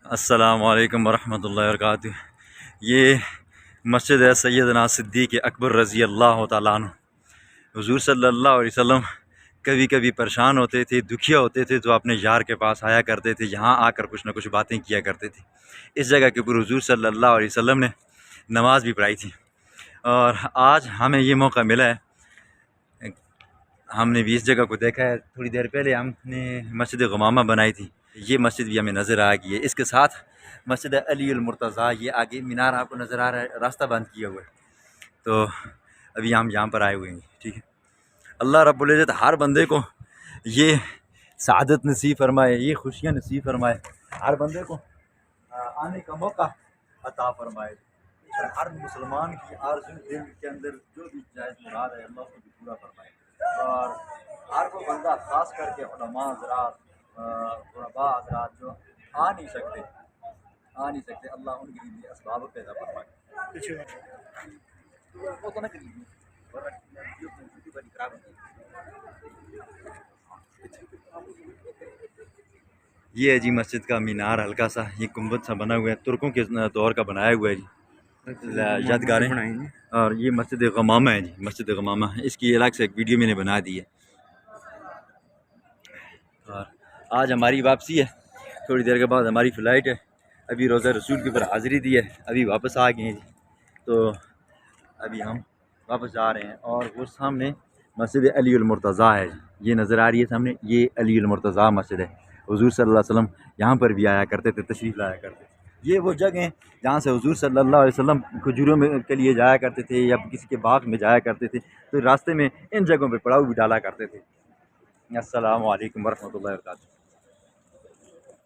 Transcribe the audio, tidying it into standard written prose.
السلام علیکم ورحمۃ اللہ وبرکاتہ۔ یہ مسجد ہے سیدنا صدیق اکبر رضی اللہ تعالیٰ عنہ۔ حضور صلی اللہ علیہ وسلم کبھی کبھی پریشان ہوتے تھے، دکھیا ہوتے تھے تو اپنے یار کے پاس آیا کرتے تھے، یہاں آ کر کچھ نہ کچھ باتیں کیا کرتے تھے۔ اس جگہ کے اوپر حضور صلی اللہ علیہ وسلم نے نماز بھی پڑھائی تھی، اور آج ہمیں یہ موقع ملا ہے۔ ہم نے بھی اس جگہ کو دیکھا ہے، تھوڑی دیر پہلے ہم نے مسجد غمامہ بنائی تھی، یہ مسجد بھی ہمیں نظر آ گئی ہے۔ اس کے ساتھ مسجد علی المرتضیٰ، یہ آگے مینار آپ کو نظر آ رہا ہے، راستہ بند کیا ہوا ہے، تو ابھی ہم یہاں پر آئے ہوئے ہیں۔ ٹھیک ہے، اللہ رب العزت ہر بندے کو یہ سعادت نصیب فرمائے، یہ خوشیاں نصیب فرمائے، ہر بندے کو آنے کا موقع عطا فرمائے، اور ہر مسلمان کی آرزو دل کے اندر جو بھی جائز مراد ہے اللہ کو بھی پورا فرمائے، اور ہر کو بندہ خاص کر کے علماء حضرات، غرباء حضرات جو آ نہیں سکتے اللہ ان کے لیے اسباب پیدا فرمائے۔ یہ ہے جی مسجد کا مینار، ہلکا سا یہ گنبد سا بنا ہوا ہے، ترکوں کے دور کا بنایا ہوا ہے جی، یادگاریں۔ اور یہ مسجد غمامہ ہے جی، مسجد غمامہ، اس کی الگ سے ایک ویڈیو میں نے بنا دی ہے۔ اور آج ہماری واپسی ہے، تھوڑی دیر کے بعد ہماری فلائٹ ہے، ابھی روزہ رسول کے اوپر حاضری دی ہے، ابھی واپس آ گئے ہیں جی، تو ابھی ہم واپس جا رہے ہیں۔ اور وہ سامنے مسجد علی المرتضیٰ ہے، یہ نظر آ رہی ہے سامنے، یہ علی المرتضیٰ مسجد ہے۔ حضور صلی اللہ علیہ وسلم یہاں پر بھی آیا کرتے تھے، تشریف لایا کرتے تھے۔ یہ وہ جگہ ہیں جہاں سے حضور صلی اللہ علیہ وسلم کھجوروں میں کے لیے جایا کرتے تھے، یا کسی کے باغ میں جایا کرتے تھے، تو راستے میں ان جگہوں پہ پڑاؤ بھی ڈالا کرتے تھے۔ السلام علیکم ورحمۃ اللہ وبرکاتہ۔